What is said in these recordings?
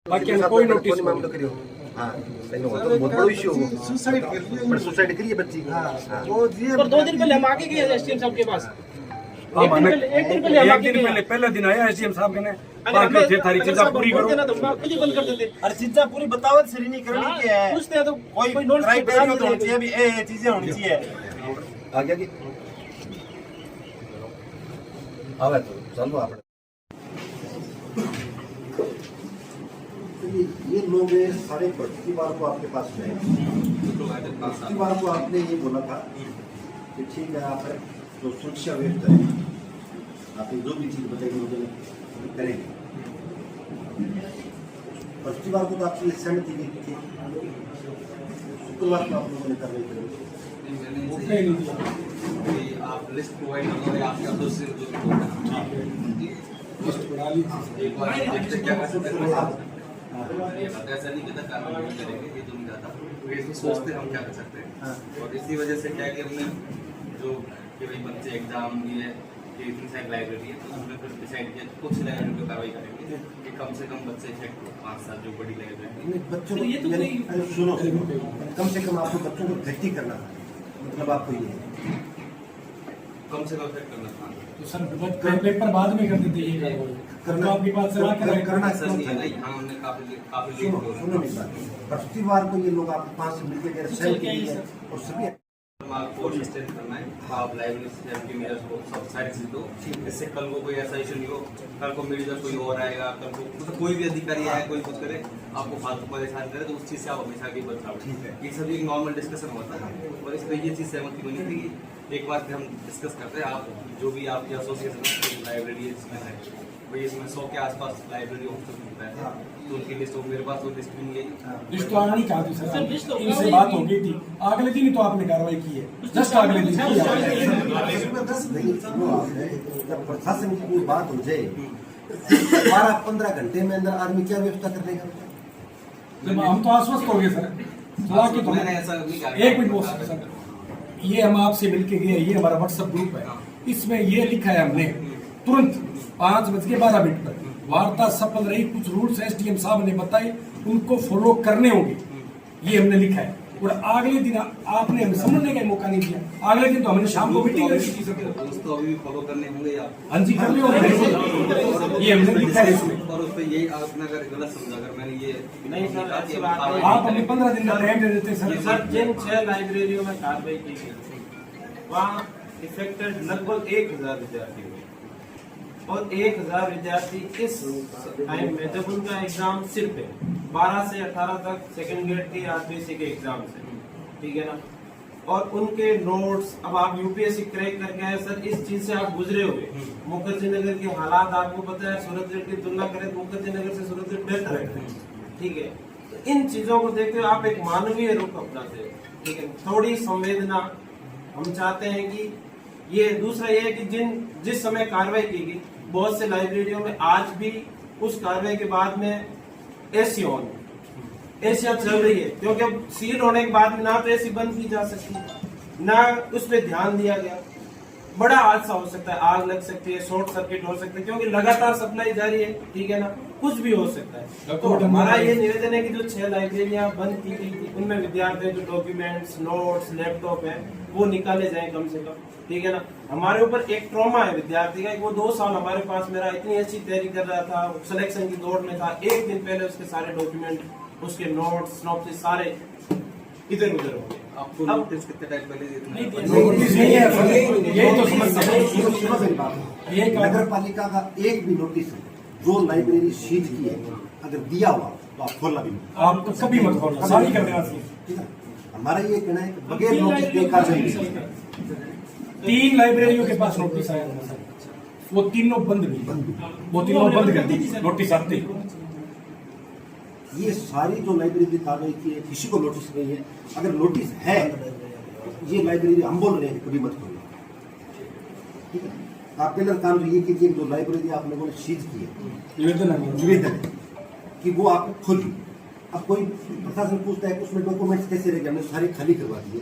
बाकी कोई नोटिस मामलो करियो हां सही हो तो बहुत बड़ा इशू हो सुसाइड कर लिया पर सुसाइड करी है बच्ची हाँ वो ये पर 2 दिन पहले हम आके गए एसडीएम साहब के पास। एक दिन पहले हम आके गए। पहले दिन आया एसडीएम साहब ने थारी चीज़ पूरी करो ना तो हम खुद ही बंद कर देते। हर चीज़ पूरी बतावत सही नहीं करनी की है पूछते हैं तो कोई नोटिस क्राइटेरिया होना चाहिए भी ये चीजें होनी चाहिए आ गया कि आवे तो चलो आप ये लोग सारे पिछली बार को आपके पास गए पिछली बार को आपने ये बोला था कि ठीक है आप जो सुरक्षा व्यवस्था है आपने जो भी चीज बताएगी मुझे करेंगे पिछली बार को तो आपकी सहमति दी थी शुक्रवार को आप लोगों ने कार्रवाई करेंगे आप लिस्ट प्रोवाइड करोगे आपके दोस्त एक बार क्या कर सकते हैं ऐसा नहीं कहता कार्रवाई नहीं करेंगे ये तो नहीं जाता इसमें सोचते हम क्या कर सकते हैं और इसी वजह से क्या कि हमने जो कि भाई बच्चे एग्जाम दिए कि इतनी सारी लाइब्रेरी है तो उसमें फिर डिसाइड किया कुछ लाइब्रेरी पर कार्रवाई करेंगे कि कम से कम बच्चे 5 साल जो बड़ी लाइब्रेरी बच्चों को सुनो कम से कम आपको बच्चों को भर्ती करना मतलब आपको ये कम से कम इफेक्ट करना था तो सर पेपर बाद में कर देते हैं करना आपकी बात से करना सर नहीं है नहीं हाँ हमने काफी सुनो मेरी बात पिछली बार को ये लोग आपके पास से मिलकर गए सहमति दी है और सभी कोर्स स्ट्रेंथ करना है आप लाइब्रेरी सेफ्टी मेजर्स को सब सारी चीज दो इससे कल को कोई ऐसा इशू नहीं हो कल को मेडिकल कोई और आएगा कल को मतलब कोई भी अधिकारी आए कोई कुछ करे आपको फालतू परेशान करे तो उस चीज से आप हमेशा आगे बचाओ ये सभी एक नॉर्मल डिस्कशन होता है और इस पर ये चीज सहमति बनी थी कि एक बार हम डिस्कस करते हैं आप जो भी आपकी एसोसिएशन लाइब्रेरी इसमें है भाई इसमें 100 के आसपास लाइब्रेरी ऑफिसर मिलता है तो उनकी लिस्ट हो मेरे पास तो लिस्ट भी नहीं है लिस्ट तो आना नहीं चाहती सर इनसे बात हो गई थी अगले दिन ही तो आपने कार्रवाई की है जस्ट अगले दिन जब प्रशासन की कोई बात हो जाए 12-15 घंटे में अंदर आदमी क्या व्यवस्था कर लेगा जब हम तो आश्वस्त हो गए सर तो मैंने ऐसा नहीं कहा एक मिनट बोल सर ये हम आपसे मिलके गए ये हमारा व्हाट्सएप ग्रुप है इसमें ये लिखा है हमने तुरंत 5:12 पर वार्ता सफल रही कुछ रूल्स एसडीएम साहब ने बताए उनको फॉलो करने होंगे ये हमने लिखा है और अगले दिन आपने हमें समझने का मौका नहीं दिया अगले दिन तो हमने शाम को मीटिंग रखी थी तो अभी फॉलो करने होंगे आप हाँ जी करने होंगे ये हमने लिखा है इसमें और उस पर यही आपने अगर गलत समझा अगर मैंने ये नहीं सर अच्छी बात है आप हमें 15 दिन का टाइम दे देते सर जिन 6 लाइब्रेरियों में कार्रवाई की गई वहाँ इफेक्टेड लगभग 1000 विद्यार्थी हुए और 1000 विद्यार्थी इस टाइम में जब उनका एग्जाम सिर्फ है 12 से 18 तक सेकंड ग्रेड के आरबीएससी के एग्जाम है ठीक है ना और उनके नोट्स अब आप यूपीएससी क्रैक करके आए सर इस चीज से आप गुजरे हुए मुखर्जी नगर के हालात आपको पता है सूरतगढ़ की तुलना करें तो मुखर्जी नगर से सूरतगढ़ बेहतर है ठीक है तो इन चीजों को देखते हुए आप एक मानवीय रुख अपनाते हो ठीक है थोड़ी संवेदना हम चाहते हैं कि ये दूसरा ये है कि जिस समय कार्रवाई की गई बहुत से लाइब्रेरियों में आज भी उस कार्रवाई के बाद में एसी ऑन एसी चल रही है क्योंकि अब सील होने के बाद में ना तो एसी बंद की जा सकती ना उस पर ध्यान दिया गया बड़ा हादसा हो सकता है आग लग सकती है शॉर्ट सर्किट हो सकता है क्योंकि लगातार सप्लाई जारी है ठीक है ना कुछ भी हो सकता है तो हमारा ये निवेदन है कि जो 6 लाइब्रेरियां बंद की गई थी उनमें विद्यार्थियों जो डॉक्यूमेंट्स नोट्स लैपटॉप है वो निकाले जाए कम से कम ठीक है ना हमारे ऊपर एक ट्रॉमा है विद्यार्थी का वो 2 साल हमारे पास मेरा इतनी अच्छी तैयारी कर रहा था सिलेक्शन की दौड़ में था एक दिन पहले उसके सारे डॉक्यूमेंट उसके नोट्स नोट्स सारे इधर उधर हो गए आपको नोटिस कितने टाइम पहले नगर पालिका का एक भी नोटिस जो लाइब्रेरी सीज की है अगर दिया हुआ तो आप खोलना भी आप तो कभी मत खोलना सारी कर देना ठीक है हमारा ये कहना है कि बगैर नोटिस के कार्रवाई 3 लाइब्रेरियों के पास नोटिस आया था सर वो तीनों बंद नहीं वो तीनों बंद कर दी नोटिस आते ये सारी जो लाइब्रेरी कार्रवाई की है किसी को नोटिस नहीं है अगर नोटिस है ये लाइब्रेरी हम बोल रहे हैं कभी मत खोलो ठीक है आप पहले काम तो ये कीजिए जो लाइब्रेरी आप लोगों ने सीज की है निवेदन है कि वो आप खोलिए अब कोई प्रशासन पूछता है कि उसमें डॉक्यूमेंट्स कैसे रह गए हमने सारे खाली करवा दिए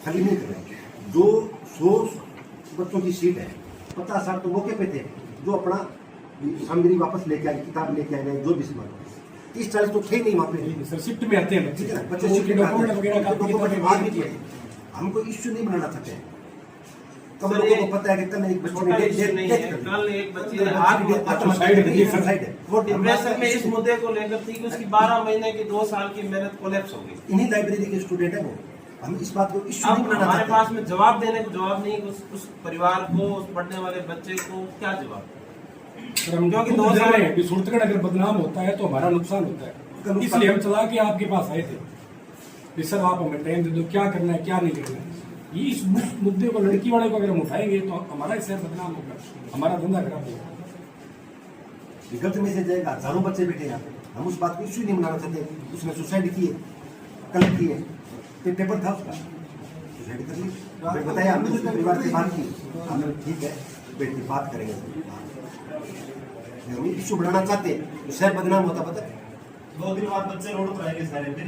खाली नहीं करवाए जो 100 बच्चों की सीट है 50-60 तो मौके पे थे जो अपना सामग्री वापस लेके आए किताब लेके आए जो भी सामान 30-40 तो थे ही नहीं वहाँ पे। सर शिफ्ट में आते हैं बच्चे, ठीक है ना, बच्चे तो शिफ्ट उनके में आते डॉक्यूमेंट हैं, वगैरह का डॉक्यूमेंट बाद में चाहिए। हमको इश्यू नहीं बनाना चाहते हैं। कब सर, लोगों ये को पता है कि कल एक बच्चे छोटा ने इश्यू नहीं डेथ है। कर दी। कल एक बच्चे कल ने बच्चे की आत्महत्या आत्महत्या सुसाइड की, की, ये सुसाइड है। वो डिप्रेशन में इस मुद्दे को लेकर थी कि उसकी 12 महीने की 2 साल की मेहनत कोलैप्स हो गई। इन्हीं लाइब्रेरी के स्टूडेंट है वो। हम इस बात को इश्यू नहीं अब बनाना हमारे चाहते पास में जवाब देने को जवाब नहीं, उस परिवार को, उस पढ़ने वाले बच्चे को क्या जवाब? सर हम क्योंकि खुद 2 जान साल रहे हैं कि सूरतगढ़ अगर बदनाम होता है तो हमारा नुकसान होता उसका है, नुकसान- इसलिए हम चला के आपके पास आए थे कि सर आप हमें टाइम दे दो, क्या करना है क्या नहीं करना है। ये इस मुद्दे को, लड़की वाले को अगर हम उठाएंगे तो हमारा ही शहर बदनाम होगा, हमारा धंधा खराब होगा। गलत मैसेज जाएगा। हजारों बच्चे बैठे यहाँ पे, हम उस बात को इश्यू नहीं बनाना चाहते। उसने सुसाइड की है, कल की है, फिर पेपर था उसका, सुसाइड कर ली। फिर बताया हमने उसके परिवार से बात की, हमने ठीक है बैठ के बात करेंगे। हम इश्यू बनाना चाहते हैं तो शहर बदनाम होता, पता है। 2 दिन बाद बच्चे रोड पर आएंगे सारे फिर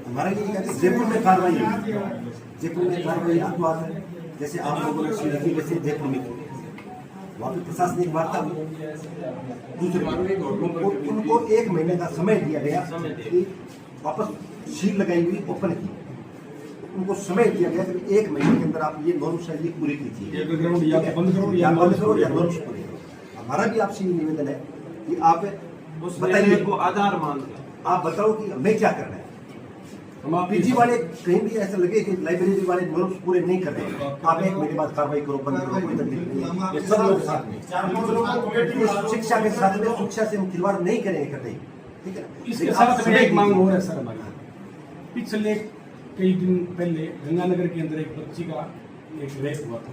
हमारा ये कहते हैं जयपुर में कार्रवाई हुई, जयपुर में कार्रवाई आपको आता है, जैसे आप लोगों ने सुनी थी वैसे जयपुर में की। वहाँ पे प्रशासनिक वार्ता हुई। दूसरे उनको 1 महीने का समय दिया गया कि वापस सील लगाई हुई ओपन की। उनको समय दिया गया कि 1 महीने के अंदर आप ये नॉर्म्स शैली पूरी कीजिए, एक ग्राउंड या तो बंद करो या बंद करो या नॉर्म्स पूरे करो। हमारा भी आपसे ये निवेदन है कि आप उस बताइए, निर्णय को आधार मानकर आप बताओ कि हमें क्या करना है। हम आप पीजी वाले कहीं भी ऐसा लगे कि लाइब्रेरी वाले नॉर्म्स पूरे नहीं कर रहे, आप 1 महीने बाद कार्रवाई करो, बंद करो, कोई तकलीफ नहीं है। ये सब लोग साथ में शिक्षा के साथ में, शिक्षा से हम खिलवाड़ नहीं करेंगे कतई, ठीक है ना। इसके लेकिन आप साथ में समय एक मांग दीजिए। और है सर हमारी। पिछले कई दिन पहले गंगानगर के अंदर एक बच्ची का एक रेप हुआ था,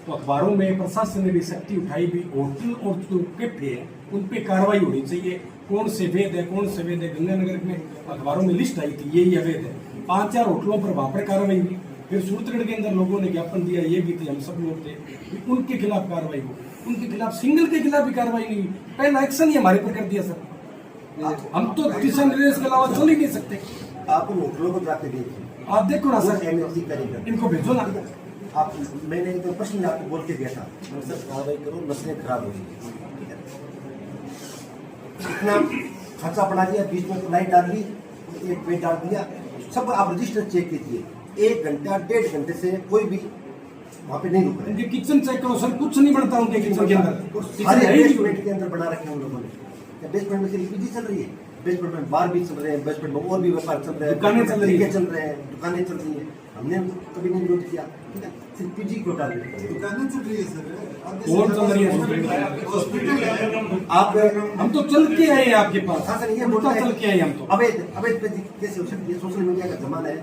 तो अखबारों में प्रशासन ने भी सख्ती उठाई भी, होटल और जो कैफे हैं उन पे कार्रवाई होनी चाहिए। कौन से वैध है, कौन से वैध है, गंगानगर में अखबारों में लिस्ट आई थी यही अवैध है। 5-4 होटलों पर वहां पर कार्रवाई हुई। फिर सूरतगढ़ के अंदर लोगों ने ज्ञापन दिया, ये भी थे, हम सब लोग थे, कि उनके खिलाफ कार्रवाई हो। उनके खिलाफ, सिंगल के खिलाफ भी कार्रवाई नहीं हुई। पहला एक्शन ही हमारे पर कर दिया सर। हम तो दिशा निर्देश के अलावा चल ही नहीं सकते। आप उन होटलों को जाके देखिए, आप देखो ना वो सर, MLC करेंगे। इनको भेजो ना। आप, मैंने तो प्रश्न आपको बोल के दिया था, सर कार्रवाई करो, नस्लें खराब हो गई, ठीक है। इतना खर्चा बढ़ा दिया, बीच में लाइट डाल दी, एक बेड डाल दिया, सब आप रजिस्टर चेक कीजिए। 1 घंटा 1.5 घंटे से कोई भी वहाँ पे नहीं रुक रहे। उनके किचन चेक करो सर, कुछ नहीं बनता उनके किचन के अंदर। किचन सारे है ही नहीं। बेसमेंट के अंदर बना रखे हैं उन लोगों ने। बेसमेंट में सिर्फ पीजी चल रही है, बेसमेंट में बार भी चल रहे हैं, बेसमेंट में और भी व्यापार चल रहे हैं, दुकानें चल रही हैं। चल रहे हैं, दुकानें चल रही हैं। हमने कभी नहीं विरोध किया, ठीक है, सिर्फ पीजी को टारगेट कर। दुकानें चल रही है सर, कौन चल रही है? हॉस्पिटल है। आप हम तो चल के आए हैं आपके पास, शासन ये उल्टा बोलता है चल के आए हम तो। अवैध अवैध पे कैसे हो सकती है? सोशल मीडिया का जमाना है,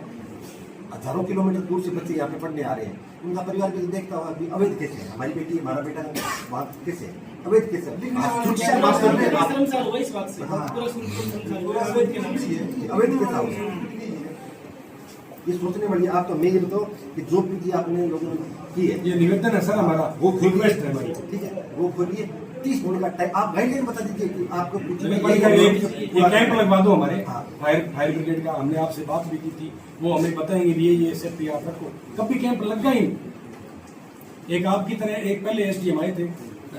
हजारों किलोमीटर दूर से बच्चे यहाँ पे पढ़ने आ रहे हैं, उनका परिवार भी देखता होगा कि अवैध कैसे है, हमारी बेटी हमारा बेटा बात कैसे है, अवैध कैसे है? आप शिक्षा बात कर रहे हैं, आप अवैध कैसा होगा? ये सोचने वाली आप तो मैं ये बताओ कि जो पीजी आपने लोगों ने की है, ये निवेदन है सर हमारा, वो रिक्वेस्ट है हमारी। ठीक है, वो खोलिए। 30 मिनट का टाइम आप गाइडलाइन बता दीजिए कि आपको कुछ ये कैंप लगवा दो हमारे हाँ। फायर ब्रिगेड का। हमने आपसे बात भी की थी, वो हमें बताएंगे भी ये सेफ्टी आप रखो। कभी कैंप लग गया ही नहीं। एक आपकी तरह एक पहले SDM आए थे,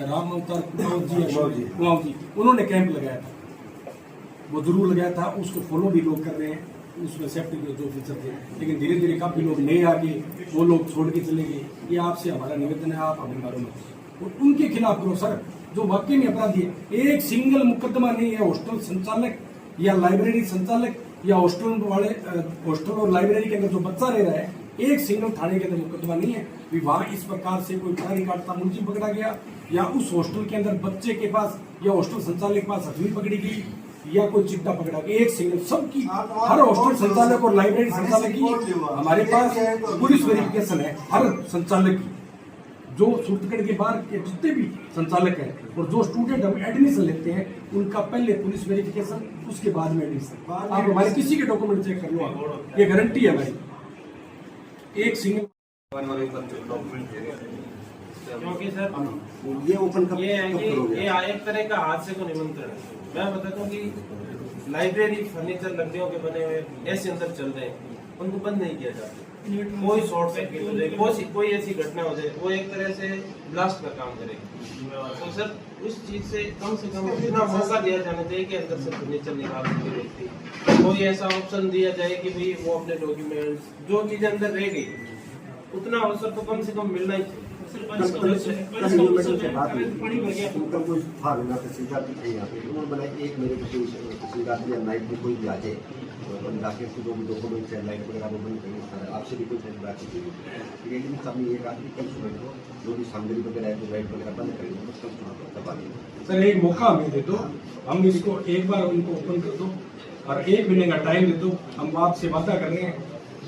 राम अवतार कुमार जी, उन्होंने कैंप लगाया था, वो जरूर लगाया था, उसको फॉलो भी लोग कर रहे हैं, उसमें सेफ्टी के जो फीचर थे। लेकिन धीरे धीरे काफी लोग नए आ गए, वो लोग छोड़ के चले गए। ये आपसे हमारा निवेदन है, आप हमें मालूम है और उनके खिलाफ करो सर जो वाकई में अपराधी है। एक सिंगल मुकदमा नहीं है हॉस्टल संचालक या लाइब्रेरी संचालक या हॉस्टल वाले, हॉस्टल और लाइब्रेरी के अंदर जो बच्चा रह रहा है, एक सिंगल थाने के अंदर मुकदमा नहीं है भी वहां इस प्रकार से कोई परारी काटता मुलजिम पकड़ा गया, या उस हॉस्टल के अंदर बच्चे के पास या हॉस्टल संचालक के पास हथेली पकड़ी गई, या कोई चिट्टा पकड़ा गया। एक सिंगल सबकी, हर हॉस्टल संचालक और लाइब्रेरी संचालक की हमारे पास पुलिस वेरिफिकेशन है, हर संचालक की। जो सूरतगढ़ के बाहर के जितने भी संचालक हैं और जो स्टूडेंट हम एडमिशन लेते हैं, उनका पहले पुलिस वेरिफिकेशन, उसके बाद में एडमिशन। आप हमारे किसी के डॉक्यूमेंट चेक कर लो, आप, ये गारंटी है हमारी। एक सिंगल क्योंकि सर ये ओपन कब ये है कब कि करोगे? ये एक तरह का हादसे को निमंत्रण है। मैं बताता हूँ कि लाइब्रेरी फर्नीचर लकड़ियों के बने हुए ऐसे अंदर चल रहे हैं, उनको बंद नहीं किया जाता। कोई शॉर्ट सर्किट हो जाए, कोई ऐसी घटना हो जाए, वो एक तरह से ब्लास्ट का काम करेगी। तो सर उस चीज से कम इतना मौका दिया जाना चाहिए कि अंदर से फर्नीचर निकालने के व्यक्ति कोई ऐसा ऑप्शन दिया जाए कि भाई वो अपने डॉक्यूमेंट्स जो चीज अंदर रह गई उतना अवसर तो कम से कम मिलना ही चाहिए। बात हुई उनका कोई था ना तहसीलदार भी थे यहाँ पे, उन्होंने बनाया एक मेरे को तहसीलदार या नाइट में कोई भी आ जाए और जाके उसको जो भी डॉक्यूमेंट है लाइट वगैरह वो बंद करेंगे, आपसे भी कोई बात नहीं। लेकिन सामने ये कहा कि कल सुबह को जो भी सामग्री वगैरह है जो लाइट वगैरह बंद करेंगे तो कल सुबह को दबा देंगे। सर एक मौका हमें दे दो, हम इसको एक बार उनको ओपन कर दो और 1 महीने का टाइम दे दो। हम आपसे वादा कर रहे हैं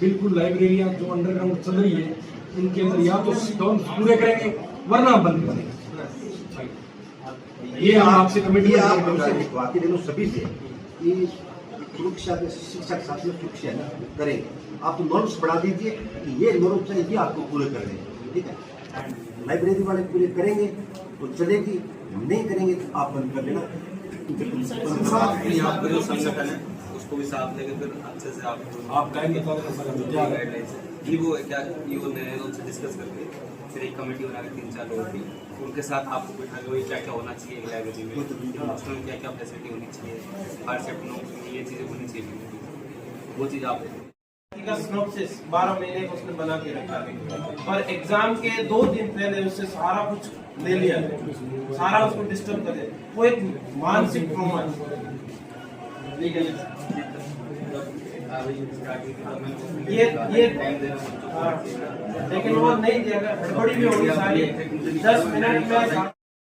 बिल्कुल लाइब्रेरियाँ जो अंडरग्राउंड चल रही है इनके अंदर या तो स्टोन पूरे करेंगे वरना बंद करेंगे। ये हम आपसे कमिटमेंट वाकई दिनों सभी से कि सुरक्षा के शिक्षा के साथ में सुरक्षा ना करेंगे। आप तो नॉर्म्स बढ़ा दीजिए कि ये नॉर्म्स है ये आपको पूरे कर देंगे, ठीक है। लाइब्रेरी वाले पूरे करेंगे तो चलेगी, नहीं करेंगे तो आप बंद कर देना। आपका जो संगठन है उसको भी साथ लेके फिर अच्छे से आप गाइड गाइडलाइंस वो क्या ने उनसे डिस्कस करके फिर एक कमेटी बना के 3-4 लोगों की उनके साथ आपको बैठा के क्या क्या होना चाहिए लाइब्रेरी में, हॉस्टल में क्या क्या फैसिलिटी होनी चाहिए, फायर सेफ्टी ये चीज़ें होनी चाहिए, वो चीज़ आप का सिनॉप्सिस 12 महीने का उसने बना के रखा है और एग्जाम के 2 दिन पहले उससे सारा कुछ ले लिया, सारा उसको डिस्टर्ब कर दिया। वो एक मानसिक ट्रॉमा ये लेकिन वो नहीं दिया, गड़बड़ी भी होगी सारी 10 मिनट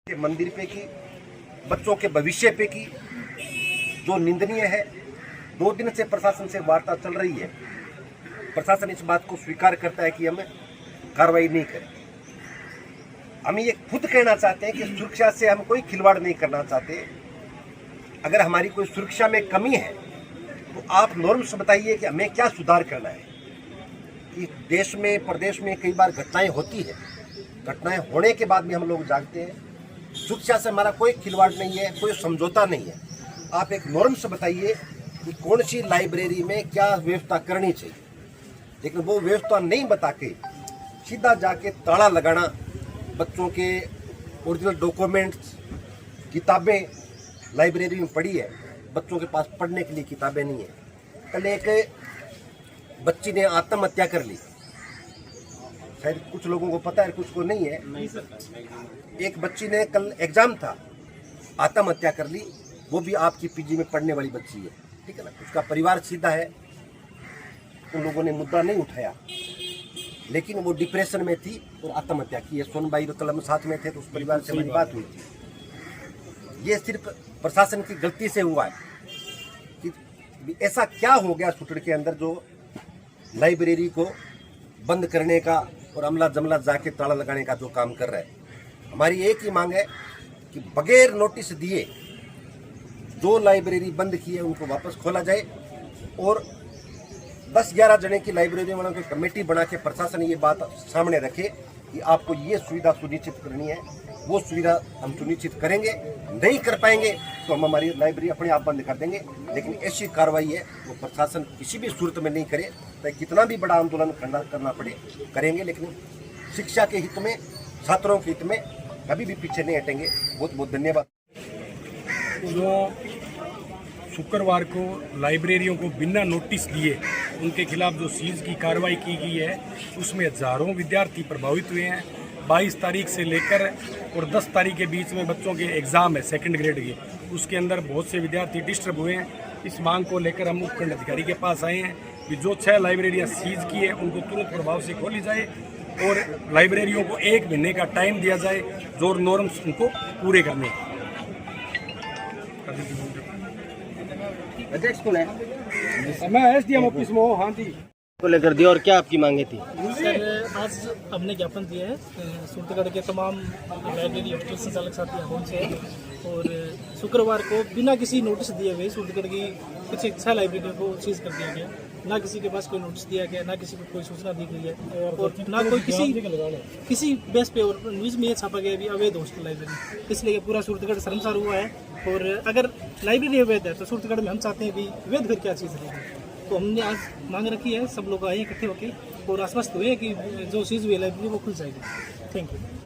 में। मंदिर पे की, बच्चों के भविष्य पे की जो निंदनीय है। 2 दिन से प्रशासन से वार्ता चल रही है, प्रशासन इस बात को स्वीकार करता है कि हम कार्रवाई नहीं करें। हम ये खुद कहना चाहते हैं कि सुरक्षा से हम कोई खिलवाड़ नहीं करना चाहते। अगर हमारी कोई सुरक्षा में कमी है तो आप नॉर्म्स बताइए कि हमें क्या सुधार करना है। कि देश में प्रदेश में कई बार घटनाएं होती है, घटनाएं होने के बाद भी हम लोग जागते हैं। सुरक्षा से हमारा कोई खिलवाड़ नहीं है, कोई समझौता नहीं है। आप एक नॉर्म्स बताइए कि कौन सी लाइब्रेरी में क्या व्यवस्था करनी चाहिए, लेकिन वो व्यवस्था नहीं बता के सीधा जाके ताला लगाना, बच्चों के ओरिजिनल डॉक्यूमेंट्स, किताबें लाइब्रेरी में पड़ी है, बच्चों के पास पढ़ने के लिए किताबें नहीं है। कल एक बच्ची ने आत्महत्या कर ली, शायद कुछ लोगों को पता है कुछ को नहीं है। एक बच्ची ने कल एग्जाम था, आत्महत्या कर ली, वो भी आपकी पीजी में पढ़ने वाली बच्ची है, ठीक है ना। उसका परिवार सीधा है, उन लोगों ने मुद्दा नहीं उठाया, लेकिन वो डिप्रेशन में थी और आत्महत्या की है। सोनबाई कलम साथ में थे तो उस परिवार से मेरी बात हुई थी। ये सिर्फ प्रशासन की गलती से हुआ है कि ऐसा क्या हो गया सुटड़ के अंदर जो लाइब्रेरी को बंद करने का और अमला जमला जाके ताला लगाने का जो काम कर रहा है। हमारी एक ही मांग है कि बगैर नोटिस दिए जो लाइब्रेरी बंद की है उनको वापस खोला जाए और 10-11 जने की लाइब्रेरी वालों की कमेटी बना के प्रशासन ये बात सामने रखे कि आपको ये सुविधा सुनिश्चित करनी है। वो सुविधा हम सुनिश्चित करेंगे, नहीं कर पाएंगे तो हम हमारी लाइब्रेरी अपने आप बंद कर देंगे। लेकिन ऐसी कार्रवाई है वो प्रशासन किसी भी सूरत में नहीं करे, चाहे कितना भी बड़ा आंदोलन करना पड़े करेंगे, लेकिन शिक्षा के हित में, छात्रों के हित में कभी भी पीछे नहीं हटेंगे। बहुत बहुत धन्यवाद। जो शुक्रवार को लाइब्रेरियों को बिना नोटिस दिए उनके खिलाफ जो सीज की कार्रवाई की गई है उसमें हजारों विद्यार्थी प्रभावित हुए हैं। 22 तारीख से लेकर और 10 तारीख के बीच में बच्चों के एग्ज़ाम है 2nd ग्रेड के, उसके अंदर बहुत से विद्यार्थी डिस्टर्ब हुए हैं। इस मांग को लेकर हम उपखंड अधिकारी के पास आए हैं कि जो 6 लाइब्रेरियाँ सीज की है उनको तुरंत प्रभाव से खोली जाए और लाइब्रेरियों को 1 महीने का टाइम दिया जाए जो नॉर्म्स उनको पूरे करने। अध्यक्ष कौन है? मैं SDM ऑफिस में हूँ। हाँ जी, को लेकर दी और क्या आपकी मांगे थी? सर आज हमने ज्ञापन दिया है सूरतगढ़ के तमाम लाइब्रेरी हॉस्टल संचालक साथी होम से, और शुक्रवार को बिना किसी नोटिस दिए हुए सूरतगढ़ की कुछ 6 लाइब्रेरियों को सीज कर दिया गया। ना किसी के पास कोई नोटिस दिया गया, ना किसी को कोई सूचना दी गई है और ना कोई किसी बेस पे, और न्यूज़ में ये छापा गया भी अवैध हॉस्टल लाइब्रेरी, इसलिए पूरा सूरतगढ़ शर्मसार हुआ है। और अगर लाइब्रेरी अवैध है तो सूरतगढ़ में हम चाहते हैं भी वैध फिर क्या चीज़ है। तो हमने आज मांग रखी है, सब लोग आए इकट्ठे होकर और आश्वस्त हुए कि जो चीज़ हुई है लाइब्रेरी वो खुल जाएगी। Thank you.